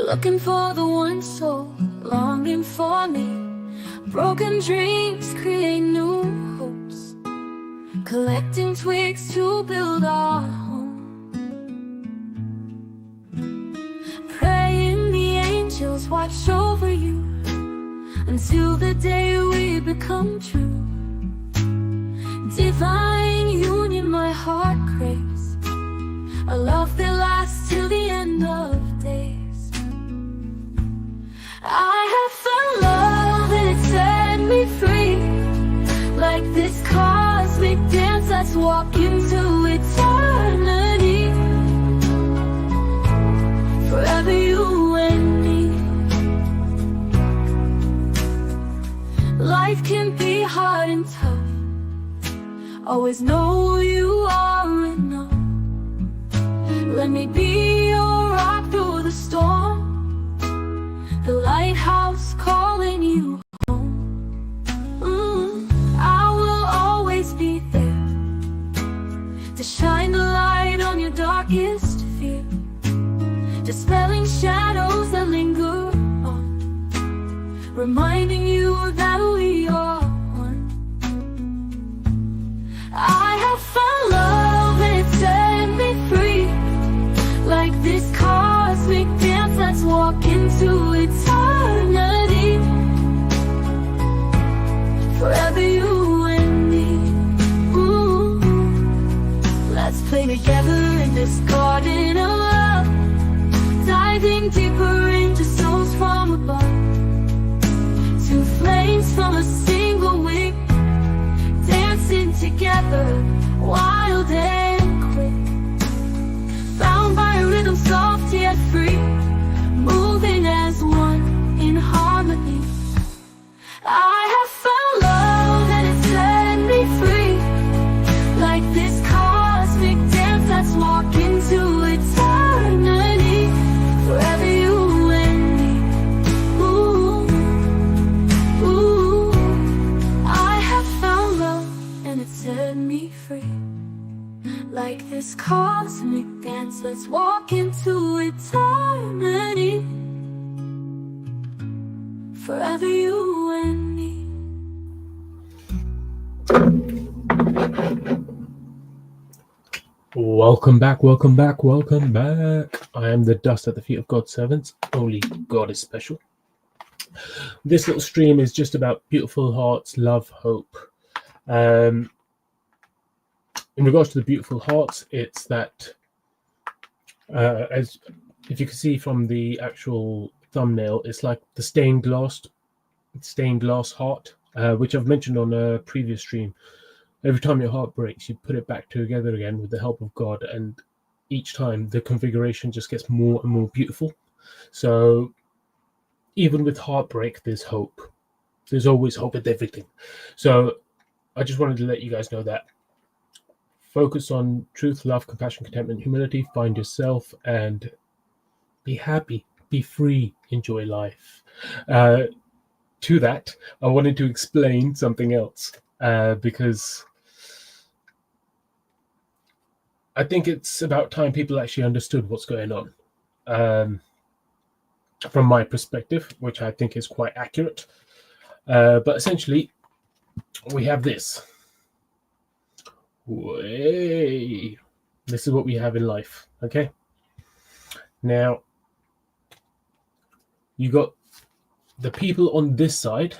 looking for the one soul, longing for me. Broken dreams create new hopes, collecting twigs to build our home. Praying the angels watch over you until the day we become true. Divine union my heart craves, a love that lasts till the end of days. I have found love and it set me free, like this cosmic dance let's walk into eternity. Forever you and me. Life can be hard and tough, always know who you are enough. Let me be your rock through the storm, the lighthouse calling you home. I will always be there to shine the light on your darkest fear, dispelling shadows that linger on, reminding you that we are one. I have found love and it set me free, like this cosmic dance let's walk into eternity. Forever you and me. Let's play together in this garden of love, diving deeper into souls from above. Two flames from a single wick, dancing together, wild and quick, bound by a rhythm soft yet free, moving as one in harmony. I have found love and it set me free, like this cosmic dance let's walk into eternity. Forever you and me. I have found love and it set me free, like this cosmic dance let's walk into eternity. Forever you and me. Welcome back, welcome back, welcome back. I am the dust at the feet of God's servants. Only God is special. This little stream is just about beautiful hearts, love, hope. In regards to the beautiful hearts, it's that, as if you can see from the actual thumbnail, it's like the stained glass heart, which I've mentioned on a previous stream. Every time your heart breaks, you put it back together again with the help of God, and each time the configuration just gets more and more beautiful. So even with heartbreak, there's hope. There's always hope with everything. So I just wanted to let you guys know that. Focus on truth, love, compassion, contentment, humility. Find yourself and be happy, be free, enjoy life. To that, I wanted to explain something else, because I think it's about time people actually understood what's going on, from my perspective, which I think is quite accurate. But essentially, we have this. This is what we have in life, okay? Now, you got the people on this side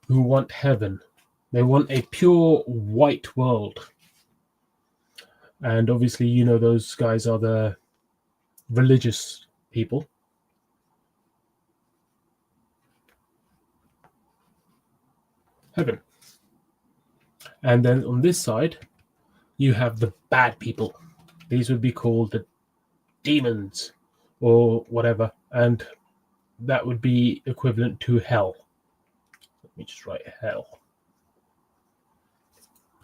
who want heaven. They want a pure white world. And obviously, you know, those guys are the religious people. Heaven. And then on this side, you have the bad people. These would be called the demons or whatever. And that would be equivalent to hell. Let me just write hell.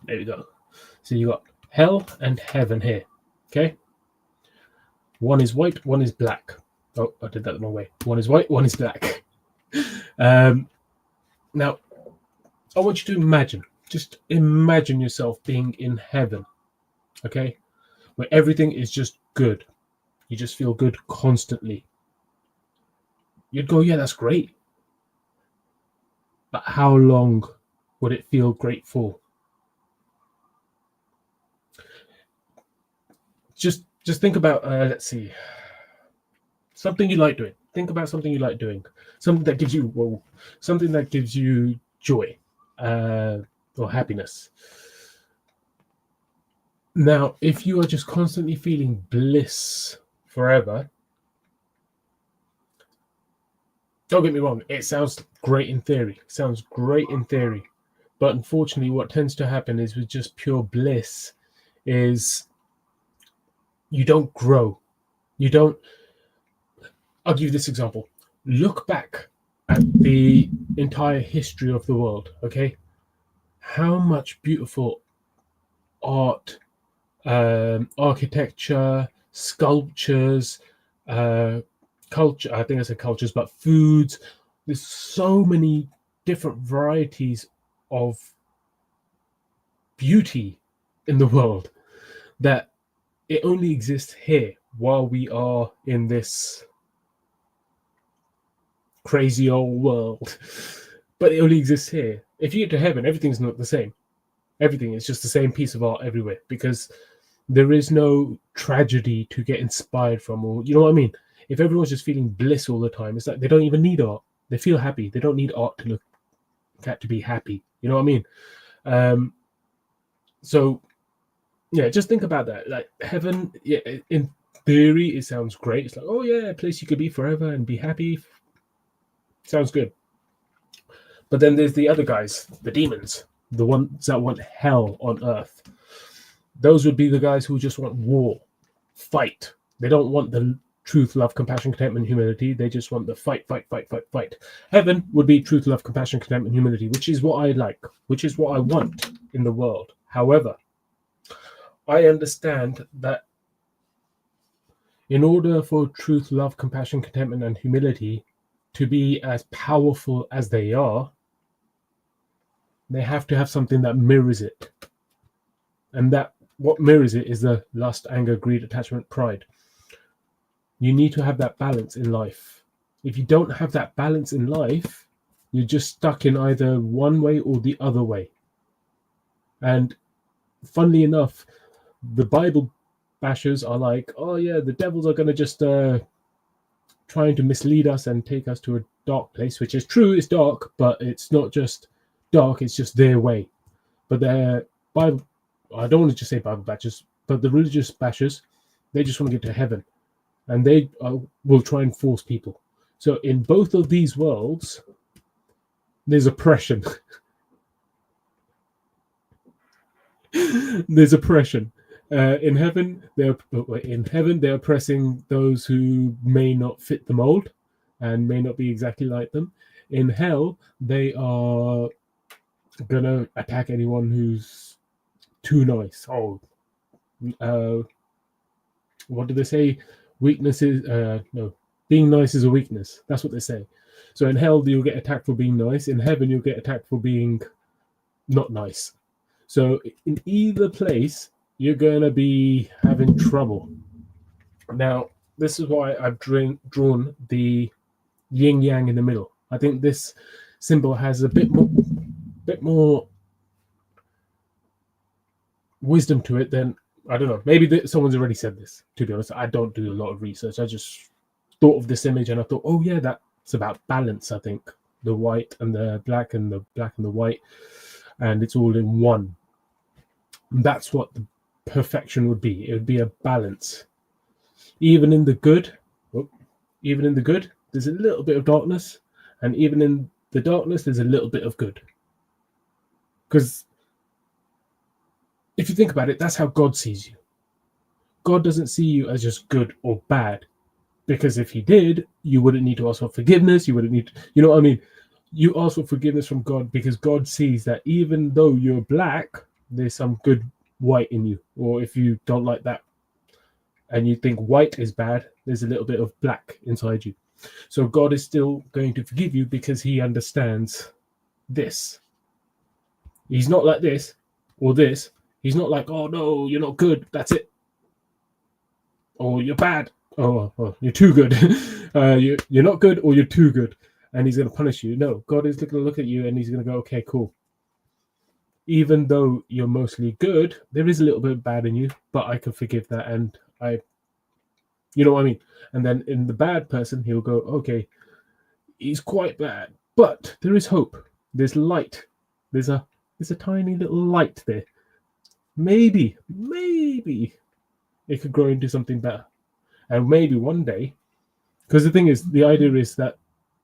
There we go. So you got hell and heaven here. Okay? One is white, one is black. Oh, I did that the wrong way. One is white, one is black. Now, I want you to imagine. Just imagine yourself being in heaven, okay? Where everything is just good. You just feel good constantly. you'd go, yeah, that's great. But how long would it feel great for? Just think about, let's see, something you like doing. Think about something you like doing. Something that gives you, something that gives you joy or happiness. Now, if you are just constantly feeling bliss forever, don't get me wrong, it sounds great in theory. But unfortunately, what tends to happen is with just pure bliss is you don't grow. I'll give you this example. Look back at the entire history of the world, okay? How much beautiful art, architecture, sculptures, culture, I think I said cultures, but foods. There's so many different varieties of beauty in the world that it only exists here while we are in this crazy old world. But it only exists here. If you get to heaven, everything's not the same. Everything is just the same piece of art everywhere because there is no tragedy to get inspired from, or you know what I mean? If everyone's just feeling bliss all the time, it's like they don't even need art. They feel happy. They don't need art to look at to be happy. You know what I mean? So yeah, just think about that. Like heaven, yeah, in theory, it sounds great. It's like, oh yeah, a place you could be forever and be happy. Sounds good. But then there's the other guys, the demons, the ones that want hell on earth. Those would be the guys who just want war, fight. They don't want the truth, love, compassion, contentment, humility. They just want the fight. Heaven would be truth, love, compassion, contentment, humility, which is what I like, which is what I want in the world. However, I understand that in order for truth, love, compassion, contentment, and humility to be as powerful as they are, they have to have something that mirrors it. And that what mirrors it is the lust, anger, greed, attachment, pride. You need to have that balance in life. If you don't have that balance in life, you're just stuck in either one way or the other way. And funnily enough, the Bible bashers are like, oh yeah, the devils are going to just trying to mislead us and take us to a dark place, which is true, it's dark, but it's not just dark, it's just their way. But they're Bible, I don't want to just say Bible bashers, but the religious bashers, they just want to get to heaven. And they will try and force people. So in both of these worlds, there's oppression. There's oppression. In heaven, they're oppressing those who may not fit the mold and may not be exactly like them. In hell, they are gonna attack anyone who's too nice. What do they say? Weakness is no, being nice is a weakness. That's what they say. So in hell, you'll get attacked for being nice. In heaven, you'll get attacked for being not nice. So in either place, you're going to be having trouble. Now, this is why I've drawn the yin yang in the middle. I think this symbol has a bit more wisdom to it than, I don't know, maybe someone's already said this. To be honest, I don't do a lot of research. I just thought of this image and I thought, oh yeah, that's about balance. I think the white and the black and the white, and it's all in one. That's what the perfection would be. It would be a balance. Even in the good, there's a little bit of darkness, and even in the darkness, there's a little bit of good. Because if you think about it, that's how God sees you. God doesn't see you as just good or bad, because if he did, you wouldn't need to ask for forgiveness. You wouldn't need to, you know what I mean? You ask for forgiveness from God because God sees that even though you're black, there's some good white in you. Or if you don't like that and you think white is bad, there's a little bit of black inside you. So God is still going to forgive you because he understands this. He's not like this or this. He's not like, oh no, you're not good, that's it. Or you're bad. oh, you're too good. You're not good, or you're too good, and he's going to punish you. No, God is going to look at you and he's going to go, okay, cool. Even though you're mostly good, there is a little bit of bad in you, but I can forgive that, and you know what I mean? And then in the bad person, he'll go, okay, he's quite bad, but there is hope. There's light. There's a tiny little light there. Maybe it could grow into something better. And maybe one day, because the thing is, the idea is that,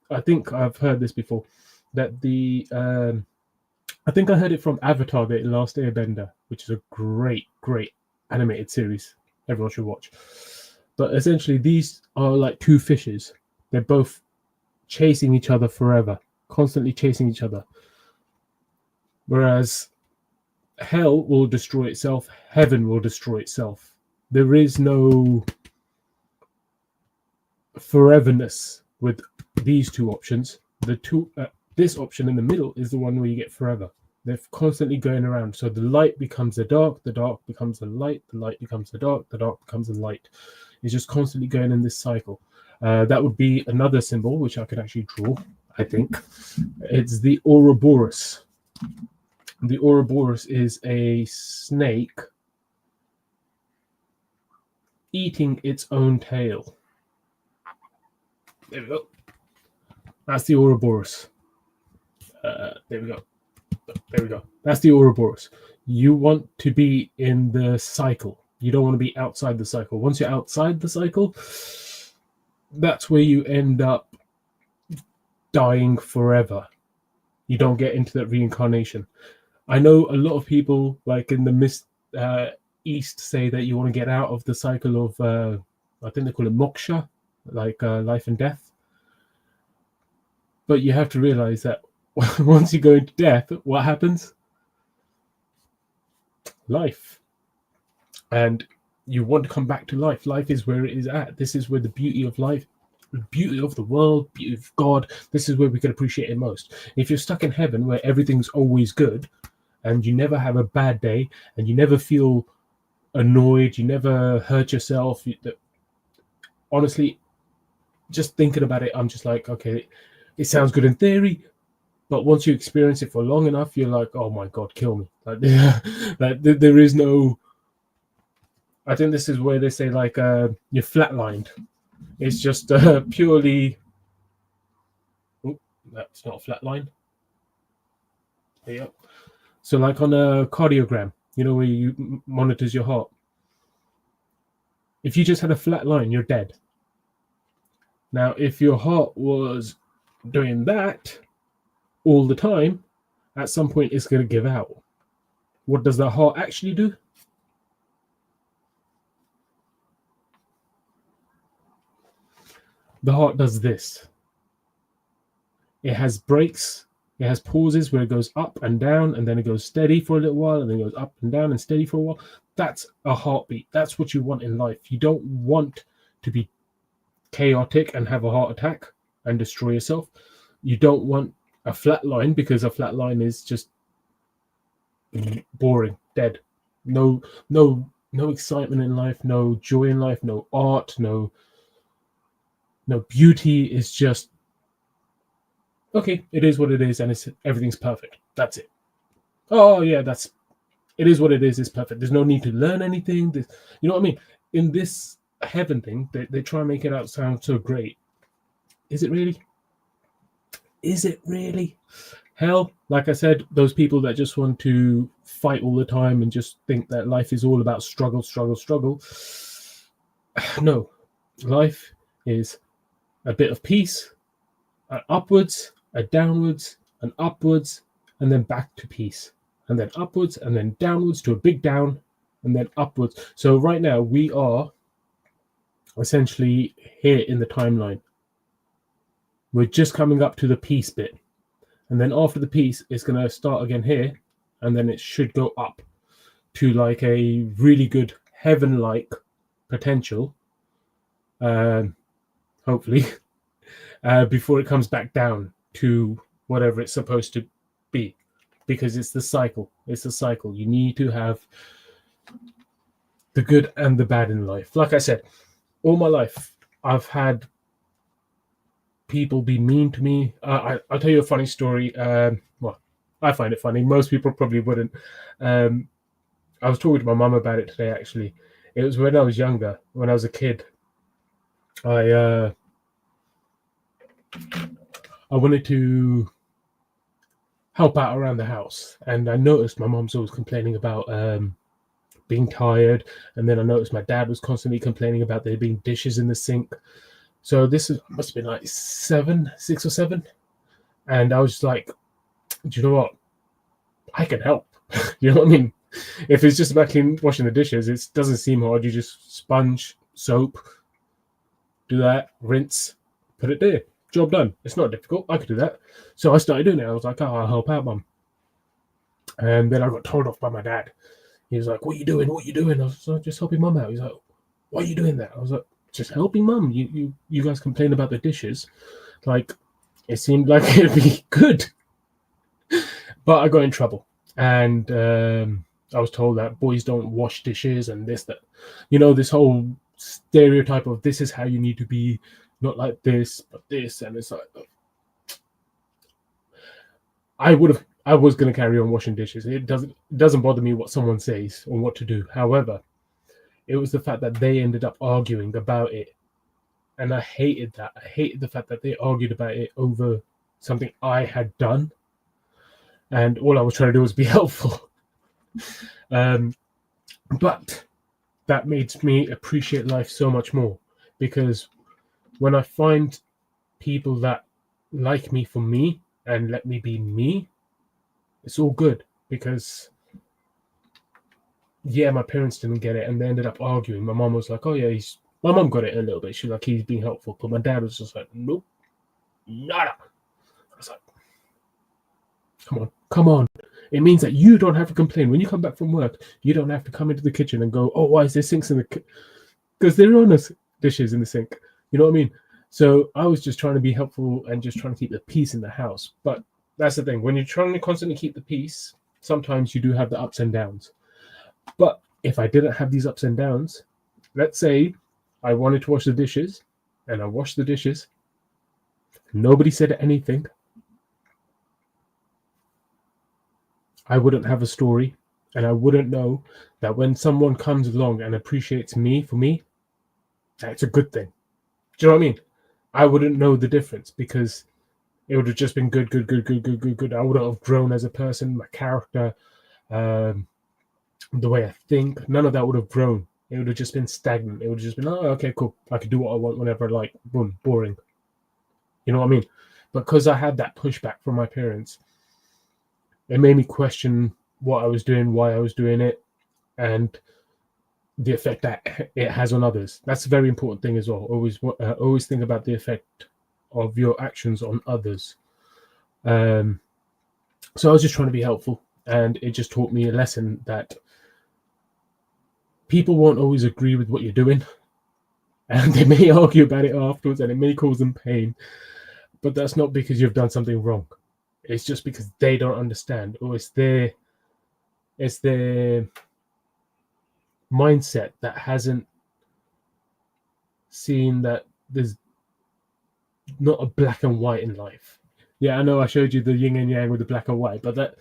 I think I've heard this before, that I think I heard it from Avatar, the Last Airbender, which is a great animated series. Everyone should watch. But essentially, these are like two fishes. They're both chasing each other forever, constantly chasing each other. Whereas hell will destroy itself, heaven will destroy itself. There is no foreverness with these two options. This option in the middle is the one where you get forever. They're constantly going around. So the light becomes the dark becomes the light becomes the dark becomes the light. It's just constantly going in this cycle. That would be another symbol, which I could actually draw, I think. It's the Ouroboros. The Ouroboros is a snake eating its own tail. There we go. That's the Ouroboros. There we go. That's the Ouroboros. You want to be in the cycle. You don't want to be outside the cycle. Once you're outside the cycle, that's where you end up dying forever. You don't get into that reincarnation. I know a lot of people, like in the East, say that you want to get out of the cycle of, I think they call it moksha, like life and death. But you have to realize that once you go into death, what happens? Life. And you want to come back to life. Life is where it is at. This is where the beauty of life, the beauty of the world, beauty of God, this is where we can appreciate it most. If you're stuck in heaven where everything's always good and you never have a bad day and you never feel annoyed, you never hurt yourself, honestly, just thinking about it, I'm just like, okay, it sounds good in theory, but once you experience it for long enough, you're like, oh my God, kill me. Like there is no, I think this is where they say like you're flatlined. It's just purely, oh, that's not a flatline. There you go. So like on a cardiogram, you know, where you monitors your heart. If you just had a flat line, you're dead. Now, if your heart was doing that all the time, at some point it's going to give out. What does the heart actually do? The heart does this. It has breaks. It has pauses where it goes up and down, and then it goes steady for a little while, and then it goes up and down and steady for a while. That's a heartbeat. That's what you want in life. You don't want to be chaotic and have a heart attack and destroy yourself. You don't want a flat line, because a flat line is just boring, dead. No excitement in life, no joy in life, no art, no beauty. Is just okay, it is what it is, and everything's perfect. That's it. Oh yeah, it is what it is. It's perfect. There's no need to learn anything. You know what I mean? In this heaven thing, they try and make it out sound so great. Is it really? Is it really? Hell, like I said, those people that just want to fight all the time and just think that life is all about struggle. No, life is a bit of peace, an upwards, a downwards, an upwards, and then back to peace, and then upwards, and then downwards to a big down, and then upwards. So right now we are essentially here in the timeline. We're just coming up to the peace bit, and then after the peace, it's going to start again here, and then it should go up to like a really good heaven-like potential, hopefully, before it comes back down to whatever it's supposed to be, because it's the cycle. It's the cycle. You need to have the good and the bad in life. Like I said, all my life, I've had people be mean to me. I'll tell you a funny story. Well, I find it funny. Most people probably wouldn't. Um, I was talking to my mum about it today, actually. It was when I was younger, when I was a kid. I I wanted to help out around the house, and I noticed my mum's always complaining about being tired, and then I noticed my dad was constantly complaining about there being dishes in the sink. So must have been like 6 or 7, and I was just like, do you know what? I can help. You know what I mean? If it's just about washing the dishes, it doesn't seem hard. You just sponge, soap, do that, rinse, put it there. Job done. It's not difficult. I could do that. So I started doing it. I was like, oh, I'll help out, mum. And then I got told off by my dad. He was like, what are you doing? What are you doing? I was like, just helping mum out. He's like, why are you doing that? I was like, just helping mum. You guys complain about the dishes. Like, it seemed like it'd be good. But I got in trouble. And I was told that boys don't wash dishes and this, that. You know, this whole stereotype of this is how you need to be, not like this, but this. And it's like, I was going to carry on washing dishes. It doesn't bother me what someone says or what to do. However, it was the fact that they ended up arguing about it. And I hated that. I hated the fact that they argued about it over something I had done. And all I was trying to do was be helpful. But that made me appreciate life so much more, because when I find people that like me for me and let me be me, it's all good. Because yeah, my parents didn't get it and they ended up arguing. My mom was like, oh yeah, my mom got it a little bit. She's like, he's being helpful. But my dad was just like, nope, nada. I was like, come on. It means that you don't have to complain. When you come back from work, you don't have to come into the kitchen and go, oh, why is there sinks in the because there are no dishes in the sink. You know what I mean? So I was just trying to be helpful and just trying to keep the peace in the house. But that's the thing. When you're trying to constantly keep the peace, sometimes you do have the ups and downs. But if I didn't have these ups and downs, let's say I wanted to wash the dishes and I washed the dishes, nobody said anything, I wouldn't have a story, and I wouldn't know that when someone comes along and appreciates me for me, that's a good thing. Do you know what I mean? I wouldn't know the difference because it would have just been good. I wouldn't have grown as a person, my character, the way I think. None of that would have grown. It would have just been stagnant. It would have just been, oh, okay, cool. I could do what I want whenever I like. Boom, boring. You know what I mean? But because I had that pushback from my parents, it made me question what I was doing, why I was doing it, and the effect that it has on others. That's a very important thing as well. Always think about the effect of your actions on others. So I was just trying to be helpful, and it just taught me a lesson that people won't always agree with what you're doing, and they may argue about it afterwards, and it may cause them pain, but that's not because you've done something wrong. It's just because they don't understand, or it's their mindset that hasn't seen that there's not a black and white in life. Yeah, I know I showed you the yin and yang with the black and white, but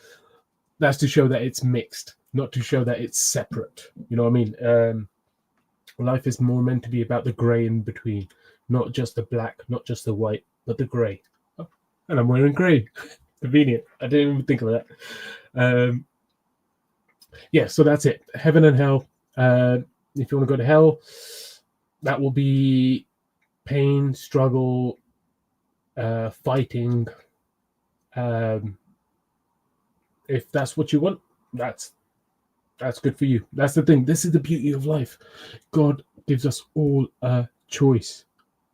that's to show that it's mixed, not to show that it's separate. You know what I mean? Life is more meant to be about the grey in between, not just the black, not just the white, but the grey. Oh, and I'm wearing grey. Convenient. I didn't even think of that. Yeah, so that's it. Heaven and hell. If you want to go to hell, that will be pain, struggle, fighting. If that's what you want, that's good for you. That's the thing. This is the beauty of life. God gives us all a choice,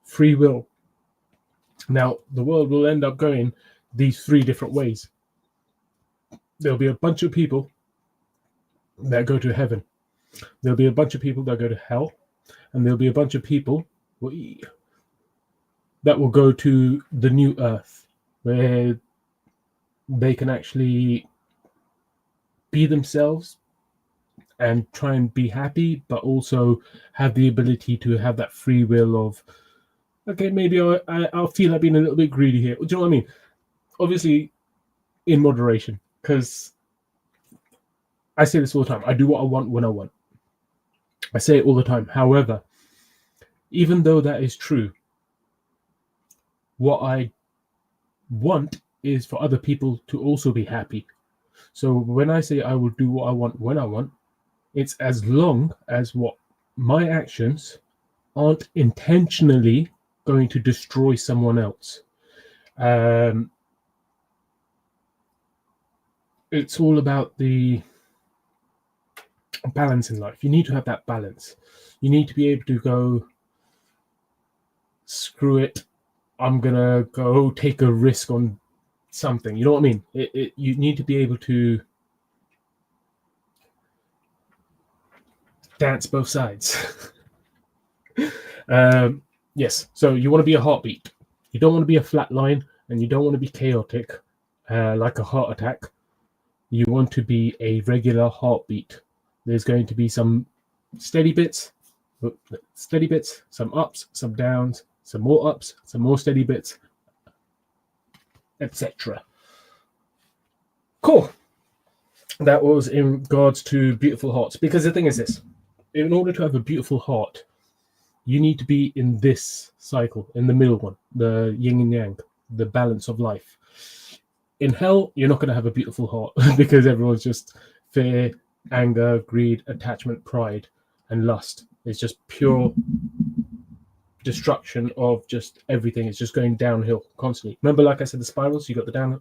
free will. Now, the world will end up going these 3 different ways. There'll be a bunch of people that go to heaven. There'll be a bunch of people that go to hell. And there'll be a bunch of people that will go to the new earth, where they can actually be themselves and try and be happy, but also have the ability to have that free will of, okay, maybe I'll feel like being a little bit greedy here. Do you know what I mean? Obviously, in moderation, because I say this all the time. I do what I want when I want. I say it all the time. However, even though that is true, what I want is for other people to also be happy. So when I say I will do what I want when I want, it's as long as what my actions aren't intentionally going to destroy someone else. It's all about the balance in life. You need to have that balance. You need to be able to go, screw it, I'm gonna go take a risk on something. You know what I mean? You need to be able to dance both sides. Yes, so you want to be a heartbeat. You don't want to be a flat line, and you don't want to be chaotic, like a heart attack. You want to be a regular heartbeat. There's going to be some steady bits, some ups, some downs, some more ups, some more steady bits, etc. Cool. That was in regards to beautiful hearts. Because the thing is this, in order to have a beautiful heart, you need to be in this cycle, in the middle one, the yin and yang, the balance of life. In hell, you're not going to have a beautiful heart because everyone's just fear, anger, greed, attachment, pride, and lust. It's just pure destruction of just everything. It's just going downhill constantly. Remember, like I said, the spirals, you got the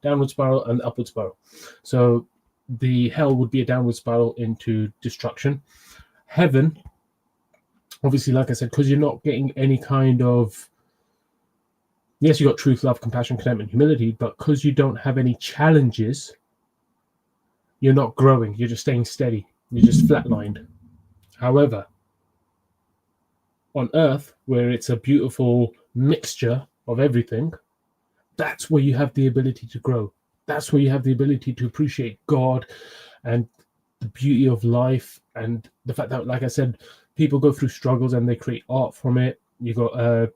downward spiral and the upward spiral. So the hell would be a downward spiral into destruction. Heaven, obviously, like I said, because you're not getting any kind of, yes, you got truth, love, compassion, contentment, humility, but because you don't have any challenges, you're not growing. You're just staying steady. You're just flatlined. However, on earth, where it's a beautiful mixture of everything, that's where you have the ability to grow. That's where you have the ability to appreciate God and the beauty of life, and the fact that, like I said, people go through struggles and they create art from it. You got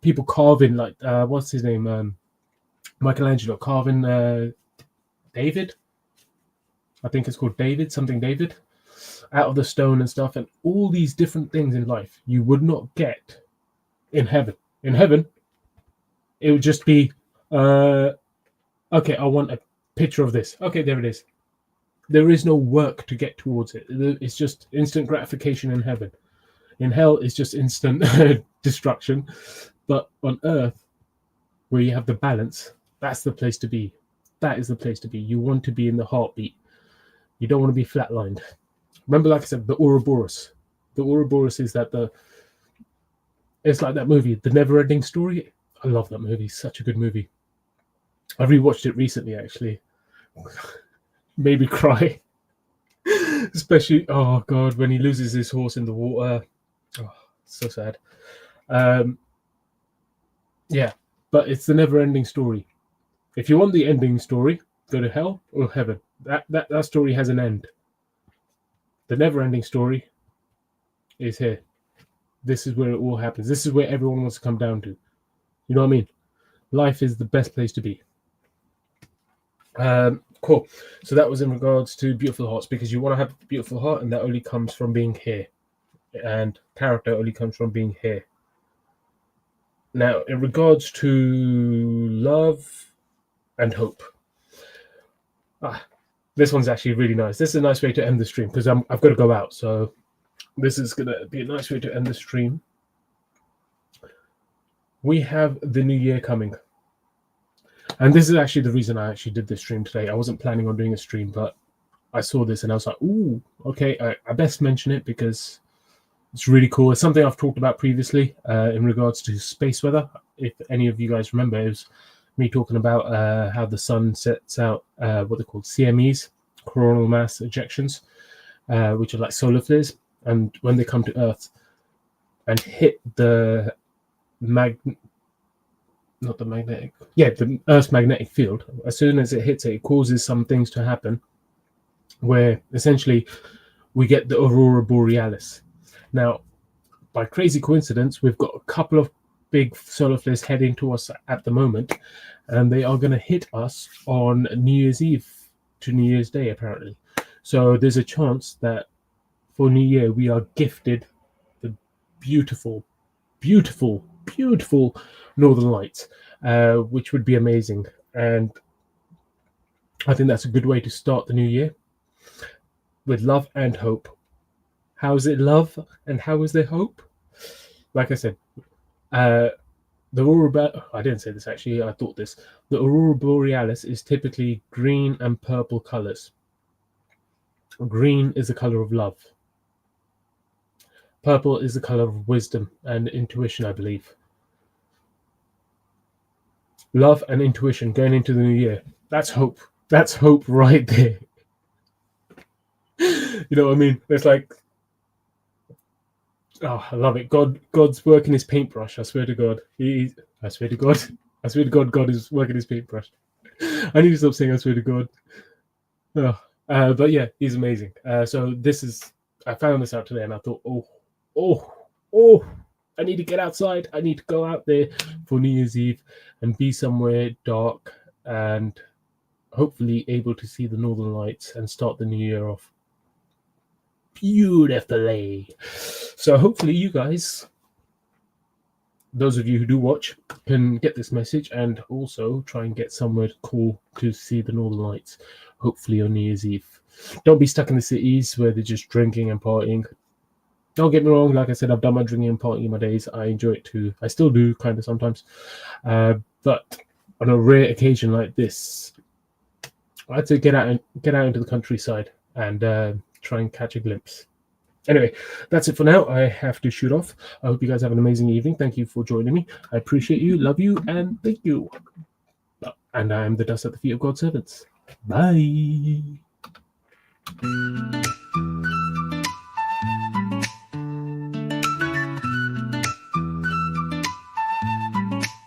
people carving, like what's his name, Michelangelo carving David, I think it's called David, something David, out of the stone and stuff, and all these different things in life you would not get in heaven. In heaven, it would just be, okay, I want a picture of this. Okay, there it is. There is no work to get towards it. It's just instant gratification in heaven. In hell, it's just instant destruction. But on earth, where you have the balance, that's the place to be. That is the place to be. You want to be in the heartbeat. You don't want to be flatlined. Remember, like I said, the Ouroboros. The Ouroboros is that it's like that movie, The Never-Ending Story. I love that movie. Such a good movie. I rewatched it recently, actually. Made me cry. Especially, oh God, when he loses his horse in the water. Oh, so sad. Yeah, but it's the never-ending story. If you want the ending story, go to hell or heaven. That story has an end. The never-ending story is here. This is where it all happens. This is where everyone wants to come down to. You know what I mean? Life is the best place to be. Cool. So that was in regards to beautiful hearts, because you want to have a beautiful heart, and that only comes from being here. And character only comes from being here. Now, in regards to love and hope. This one's actually really nice. This is a nice way to end the stream, because I've got to go out. So this is going to be a nice way to end the stream. We have the new year coming. And this is actually the reason I actually did this stream today. I wasn't planning on doing a stream, but I saw this and I was like, ooh, okay, I best mention it because it's really cool. It's something I've talked about previously in regards to space weather. If any of you guys remember, it was me talking about how the sun sets out what they're called CMEs, coronal mass ejections, which are like solar flares. And when they come to Earth and hit the Earth's magnetic field, as soon as it hits it, it causes some things to happen. where essentially we get the aurora borealis. Now, by crazy coincidence, we've got a couple of big solar flares heading to us at the moment, and they are going to hit us on New Year's Eve to New Year's Day, apparently. So there's a chance that for New Year we are gifted the beautiful, beautiful, beautiful Northern Lights, which would be amazing. And I think that's a good way to start the new year, with love and hope. How is it love and how is there hope? Like I said, the aurora. I didn't say this actually. I thought this. The aurora borealis is typically green and purple colors. Green is the color of love. Purple is the color of wisdom and intuition, I believe. Love and intuition going into the new year. That's hope. That's hope right there. You know what I mean? It's like, oh, I love it. God's working his paintbrush. I swear to God. I swear to God, God is working his paintbrush. I need to stop saying I swear to God. Oh, but yeah, he's amazing. So I found this out today, and I thought, oh, I need to get outside. I need to go out there for New Year's Eve and be somewhere dark and hopefully able to see the Northern Lights and start the new year off beautifully. So hopefully you guys, those of you who do watch, can get this message and also try and get somewhere cool to see the Northern Lights, hopefully on New Year's Eve. Don't be stuck in the cities where they're just drinking and partying. Don't get me wrong, like I said, I've done my drinking and partying in my days. I enjoy it too. I still do, kind of sometimes. But on a rare occasion like this, I'd say get out into the countryside and try and catch a glimpse. Anyway, that's it for now. I have to shoot off. I hope you guys have an amazing evening. Thank you for joining me. I appreciate you, love you, and thank you. And I am the dust at the feet of God's servants. Bye.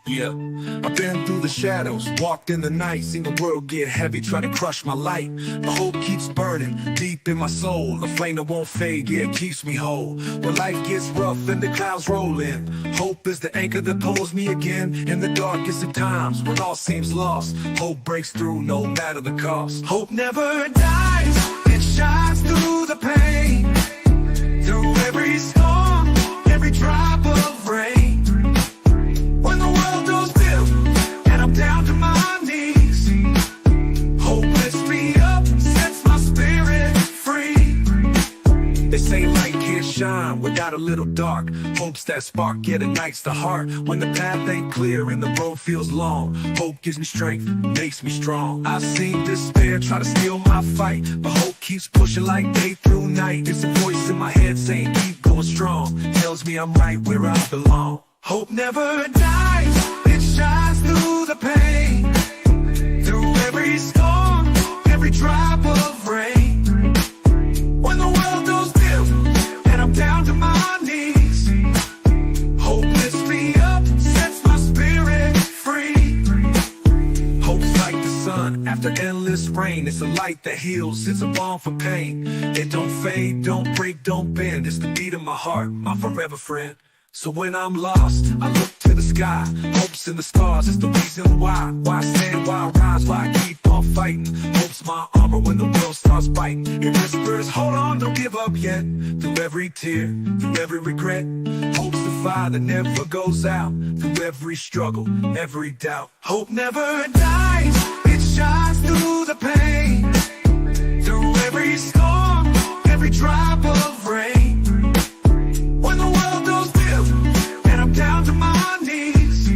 Yeah, I've been through the shadows, walked in the night, seen the world get heavy, try to crush my light. The hope keeps burning deep in my soul, the flame that won't fade, yeah, it keeps me whole. When life gets rough and the clouds roll in, hope is the anchor that pulls me again. In the darkest of times, when all seems lost, hope breaks through no matter the cost. Hope never dies, it shines through the pain, through every storm, every drop of rain. When the world goes dim and I'm down to my knees, hope lifts me up, sets my spirit free. They say light can't shine without a little dark. Hope's that spark, yeah, it ignites the heart. When the path ain't clear and the road feels long, hope gives me strength, makes me strong. I've seen despair try to steal my fight, but hope keeps pushing like day through night. It's a voice in my head saying keep going strong, tells me I'm right where I belong. Hope never dies, it shines through the pain, through every storm, every drop of rain. When the world goes dim and I'm down to my knees, hope lifts me up, sets my spirit free. Hope's like the sun after endless rain. It's a light that heals, it's a balm for pain. It don't fade, don't break, don't bend. It's the beat of my heart, my forever friend. So when I'm lost, I look to the sky. Hope's in the stars, it's the reason why. Why stand, why rise, why I keep on fighting. Hope's my armor when the world starts biting. It whispers, hold on, don't give up yet. Through every tear, through every regret, hope's the fire that never goes out. Through every struggle, every doubt, hope never dies, it shines through the pain, through every storm, every drop of rain. When the world goes and I'm down to my knees,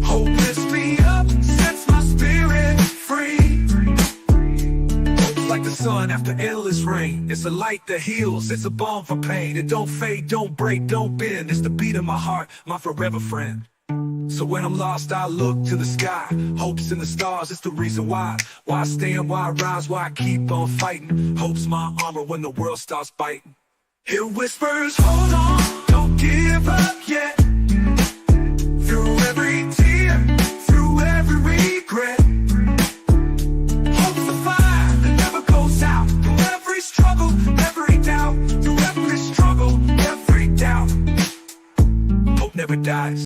hope lifts me up, sets my spirit free. Hope's like the sun after endless rain. It's a light that heals, it's a balm for pain. It don't fade, don't break, don't bend. It's the beat of my heart, my forever friend. So when I'm lost, I look to the sky. Hope's in the stars, it's the reason why. Why I stand, why I rise, why I keep on fighting. Hope's my armor when the world starts biting. It whispers, hold on, don't give up yet. Through every tear, through every regret, hope's the fire that never goes out. never dies.